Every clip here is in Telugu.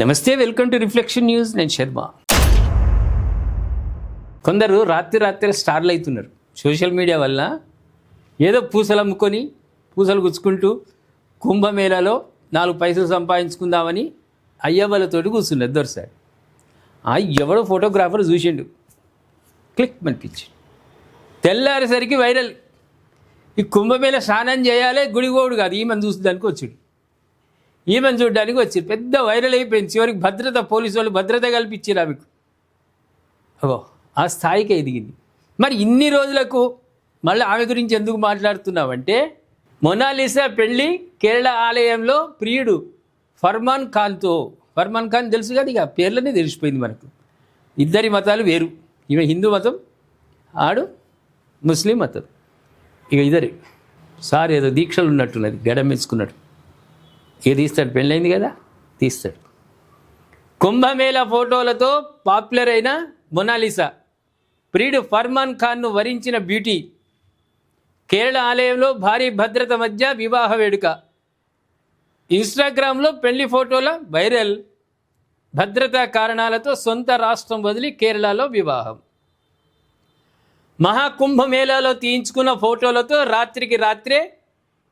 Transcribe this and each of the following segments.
నమస్తే, వెల్కమ్ టు రిఫ్లెక్షన్ న్యూస్. నేను శర్మ. కొందరు రాత్రి స్టార్లు అవుతున్నారు సోషల్ మీడియా వల్ల. ఏదో పూసలు అమ్ముకొని పూసలు గుచ్చుకుంటూ కుంభమేళాలో 4 పైసలు సంపాదించుకుందామని అయ్యవ్వలతోటి కూర్చున్నారు దొరసారి. ఎవడో ఫోటోగ్రాఫర్ చూసిండు, క్లిక్ అనిపించి తెల్లారేసరికి వైరల్. ఈ కుంభమేళ స్నానం చేయాలి, గుడిగోడు కాదు, ఈమెను చూసేదానికి వచ్చాడు. ఈమెను చూడడానికి వచ్చి పెద్ద వైరల్ అయిపోయింది. చివరికి పోలీసు వాళ్ళు భద్రత కల్పించారు ఆమెకు. ఆ స్థాయికి ఎదిగింది. మరి ఇన్ని రోజులకు మళ్ళీ ఆమె గురించి ఎందుకు మాట్లాడుతున్నామంటే, మొనాలిసా పెళ్ళి కేరళ ఆలయంలో ప్రియుడు ఫర్మాన్ ఖాన్తో. ఫర్మాన్ ఖాన్ తెలుసు కదా, ఇక పేర్లనే తెలిసిపోయింది మనకు. ఇద్దరి మతాలు వేరు. ఈమె హిందూ మతం, ఆడు ముస్లిం మతం. ఇక ఇద్దరు సార్ ఏదో దీక్షలు ఉన్నట్టున్నది, గడం మెచ్చుకున్నాడు. ఇక తీస్తాడు, పెళ్ళైంది కదా తీస్తాడు. కుంభమేళా ఫోటోలతో పాపులర్ అయిన మొనాలిసా ప్రియుడు ఫర్మాన్ ఖాన్ను వరించిన బ్యూటీ. కేరళ ఆలయంలో భారీ భద్రత మధ్య వివాహ వేడుక. ఇన్స్టాగ్రామ్లో పెళ్లి ఫోటోల వైరల్. భద్రతా కారణాలతో సొంత రాష్ట్రం వదిలి కేరళలో వివాహం. మహాకుంభమేళాలో తీయించుకున్న ఫోటోలతో రాత్రికి రాత్రే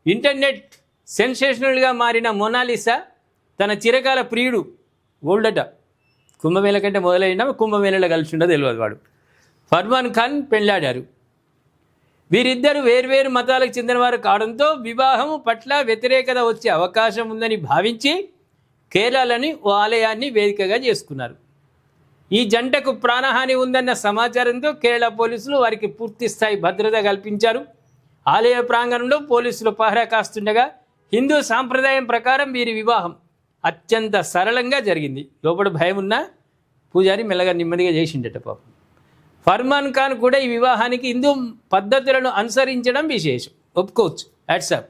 ఇంటర్నెట్ సెన్సేషనల్గా మారిన మొనాలిసా తన చిరకాల ప్రియుడు, ఓల్డట, కుంభమేళ కంటే మొదలైన కుంభమేళలో కలిసి ఉండదు తెలియదు వాడు, ఫర్మాన్ ఖాన్ పెళ్ళాడారు. వీరిద్దరూ వేర్వేరు మతాలకు చెందినవారు కావడంతో వివాహం పట్ల వ్యతిరేకత వచ్చే అవకాశం ఉందని భావించి కేరళలోని ఓ ఆలయాన్ని వేదికగా చేసుకున్నారు. ఈ జంటకు ప్రాణహాని ఉందన్న సమాచారంతో కేరళ పోలీసులు వారికి పూర్తిస్థాయి భద్రత కల్పించారు. ఆలయ ప్రాంగణంలో పోలీసులు పహరా కాస్తుండగా హిందూ సాంప్రదాయం ప్రకారం వీరి వివాహం అత్యంత సరళంగా జరిగింది. లోపల భయం ఉన్నా పూజారి మెల్లగా నెమ్మదిగా చేసిండట పాపం. ఫర్మాన్ ఖాన్ కూడా ఈ వివాహానికి హిందూ పద్ధతులను అనుసరించడం విశేషం, ఒప్పుకోవచ్చు. వాట్సాప్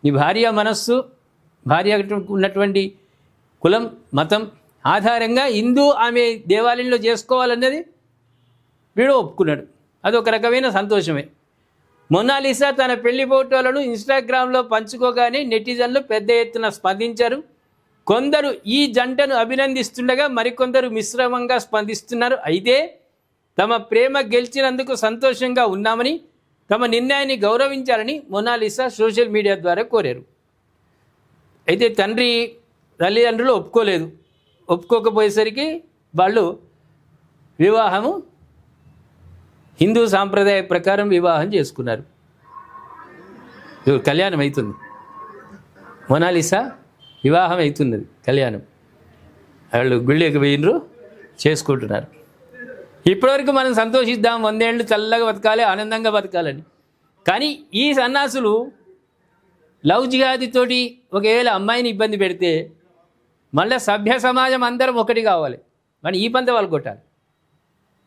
నీ భార్య మనస్సు, భార్య ఉన్నటువంటి కులం మతం ఆధారంగా హిందూ ఆమె దేవాలయంలో చేసుకోవాలన్నది వీడు ఒప్పుకున్నాడు. అదొక రకమైన సంతోషమే. మొనాలిసా తన పెళ్లి ఫోటోలను ఇన్స్టాగ్రామ్లో పంచుకోగానే నెటిజన్లు పెద్ద ఎత్తున స్పందించారు. కొందరు ఈ జంటను అభినందిస్తుండగా మరికొందరు మిశ్రమంగా స్పందిస్తున్నారు. అయితే తమ ప్రేమ గెలిచినందుకు సంతోషంగా ఉన్నామని, తమ నిర్ణయాన్ని గౌరవించాలని మొనాలిసా సోషల్ మీడియా ద్వారా కోరారు. అయితే తల్లిదండ్రులు ఒప్పుకోలేదు. ఒప్పుకోకపోయేసరికి వాళ్ళు వివాహము హిందూ సాంప్రదాయ ప్రకారం వివాహం చేసుకున్నారు. కళ్యాణం అవుతుంది, మొనాలిసా వివాహం అవుతున్నది, కళ్యాణం. వాళ్ళు గుళ్ళకి పోయినరు, చేసుకుంటున్నారు. ఇప్పటివరకు మనం సంతోషిద్దాం, 100 ఏళ్ళు చల్లగా బతకాలి, ఆనందంగా బతకాలని. కానీ ఈ సన్నాసులు లవ్ జిహాదీతోటి ఒకవేళ అమ్మాయిని ఇబ్బంది పెడితే మళ్ళీ సభ్య సమాజం అందరం ఒకటి కావాలి. వాని ఈ పంత వాళ్ళు కొట్టాలి,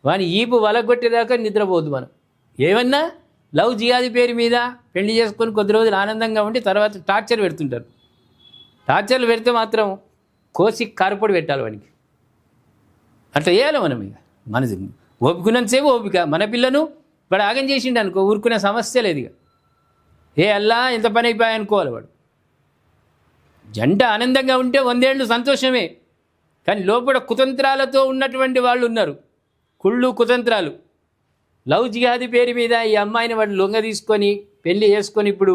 వాని ఈపు వలగొట్టేదాకా నిద్రపోదు. మనం ఏమన్నా లవ్ జిహాదీ పేరు మీద పెళ్లి చేసుకొని కొద్ది రోజులు ఆనందంగా ఉండి తర్వాత టార్చర్ పెడుతుంటారు. టార్చర్లు పెడితే మాత్రం కోసి కారపొడి పెట్టాలి వానికి. అట్లా వేయాలి మనం. ఇక మన ఓపుకున్నంతసేపు ఓపిక. మన పిల్లను వాడు ఆగం చేసిండు అనుకో, ఊరుకునే సమస్య లేదు. ఇక అల్లా ఎంత పని అయిపోయా అనుకోవాలి వాడు. జంట ఆనందంగా ఉంటే 100 ఏళ్ళు సంతోషమే. కానీ లోపల కుతంత్రాలతో ఉన్నటువంటి వాళ్ళు ఉన్నారు, కుళ్ళు కుతంత్రాలు. లవ్ జిహాదీ పేరు మీద ఈ అమ్మాయిని వాడు లొంగ తీసుకొని పెళ్లి చేసుకొని ఇప్పుడు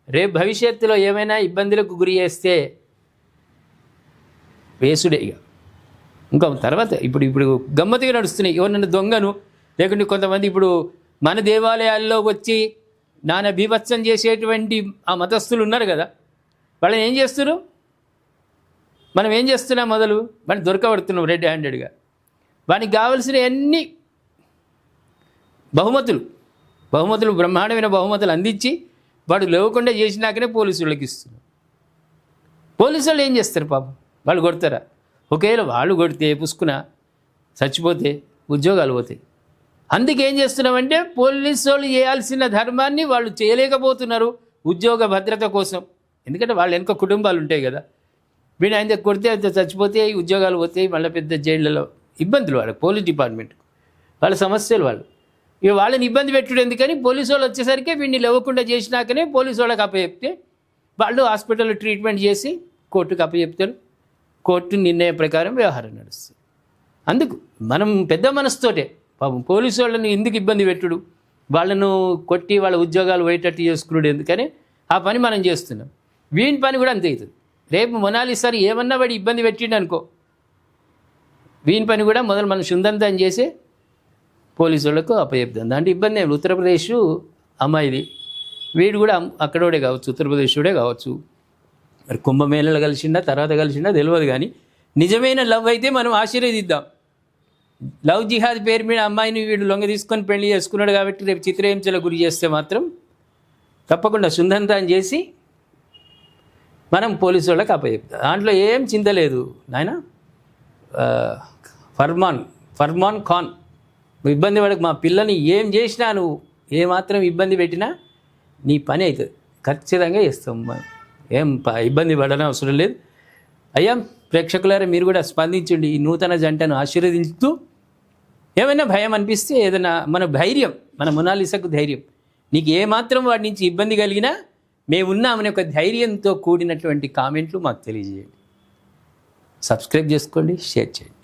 రేపు భవిష్యత్తులో ఏమైనా ఇబ్బందులకు గురి చేస్తే వేసుడే. ఇక ఇంకా తర్వాత ఇప్పుడు గమ్మత్తుగా నడుస్తున్నాయి. ఎవరన్నా దొంగను లేకుంటే కొంతమంది ఇప్పుడు మన దేవాలయాల్లో వచ్చి నానా బీభత్సం చేసేటువంటి ఆ మతస్థులు ఉన్నారు కదా, వాళ్ళని ఏం చేస్తున్నారు? మనం ఏం చేస్తున్నాం? మొదలు వాడిని దొరకబడుతున్నాం రెడ్ హ్యాండెడ్గా. వానికి కావలసిన అన్ని బహుమతులు బ్రహ్మాండమైన బహుమతులు అందించి వాడు లేవకుండా చేసినాకనే పోలీసులకు ఇస్తున్నారు. పోలీసు వాళ్ళు ఏం చేస్తారు పాపం? వాళ్ళు కొడతారా? ఒకవేళ వాళ్ళు కొడితే పుసుకున చచ్చిపోతే ఉద్యోగాలు పోతాయి. అందుకే ఏం చేస్తున్నామంటే పోలీసు వాళ్ళు చేయాల్సిన ధర్మాన్ని వాళ్ళు చేయలేకపోతున్నారు ఉద్యోగ భద్రత కోసం. ఎందుకంటే వాళ్ళు వెనక కుటుంబాలు ఉంటాయి కదా. వీడు ఆయన కొడితే చచ్చిపోతే ఉద్యోగాలు పోతాయి, మళ్ళీ పెద్ద జైళ్ళలో ఇబ్బందులు వాళ్ళకి, పోలీస్ డిపార్ట్మెంట్ వాళ్ళ సమస్యలు. వాళ్ళు ఇక వాళ్ళని ఇబ్బంది పెట్టుడు ఎందుకని పోలీసు వాళ్ళు వచ్చేసరికి వీడిని లేవకుండా చేసినాకనే పోలీసు వాళ్ళకి అప్పచెప్తే వాళ్ళు హాస్పిటల్లో ట్రీట్మెంట్ చేసి కోర్టుకు అప్పచెప్తారు. కోర్టు నిర్ణయం ప్రకారం వ్యవహారం నడుస్తుంది. అందుకు మనం పెద్ద మనసుతోటే పాపం పోలీసు వాళ్ళని ఎందుకు ఇబ్బంది పెట్టుడు, వాళ్ళను కొట్టి వాళ్ళ ఉద్యోగాలు పోయేటట్టు చేసుకున్నాడు ఎందుకని ఆ పని మనం చేస్తున్నాం. వీని పని కూడా అంతే అవుతుంది. రేపు మొనాలిసారి ఏమన్నా వాడి ఇబ్బంది పెట్టిండు అనుకో, వీని పని కూడా మొదలు మనం శుందంతం చేసి పోలీసు వాళ్ళకు అప్పచెప్తాం. దాంట్లో ఇబ్బంది ఏమి. ఉత్తరప్రదేశ్ అమ్మాయిది, వీడు కూడా అక్కడోడే కావచ్చు, ఉత్తరప్రదేశుడే కావచ్చు. మరి కుంభమేళలో కలిసిండా తర్వాత కలిసిండా తెలియదు, కానీ నిజమైన లవ్ అయితే మనం ఆశీర్వదిద్దాం. లవ్ జిహాద్ పేరు మీద అమ్మాయిని వీడు లొంగ తీసుకొని పెళ్లి చేసుకున్నాడు కాబట్టి రేపు చిత్రహింసలకు గురి చేస్తే మాత్రం తప్పకుండా శుందంతం చేసి మనం పోలీసు వాళ్ళకి అప్పచెప్తాం. దాంట్లో ఏం చింత లేదు నాయన. ఫర్మాన్ ఖాన్, నువ్వు ఇబ్బంది పడకు, మా పిల్లని ఏం చేసినా నువ్వు ఏమాత్రం ఇబ్బంది పెట్టినా నీ పని అవుతుంది, ఖచ్చితంగా చేస్తాం. ఏం ఇబ్బంది పడని అవసరం లేదు. అయ్యా ప్రేక్షకులారా, మీరు కూడా స్పందించండి. ఈ నూతన జంటను ఆశీర్వదిస్తూ ఏమైనా భయం అనిపిస్తే ఏదైనా మన ధైర్యం, మన మొనాలిసాకు ధైర్యం, నీకు ఏమాత్రం వాడి నుంచి ఇబ్బంది కలిగినా మేమున్నామనే ఒక ధైర్యంతో కూడినటువంటి కామెంట్లు మాకు తెలియజేయండి. సబ్స్క్రైబ్ చేసుకోండి, షేర్ చేయండి.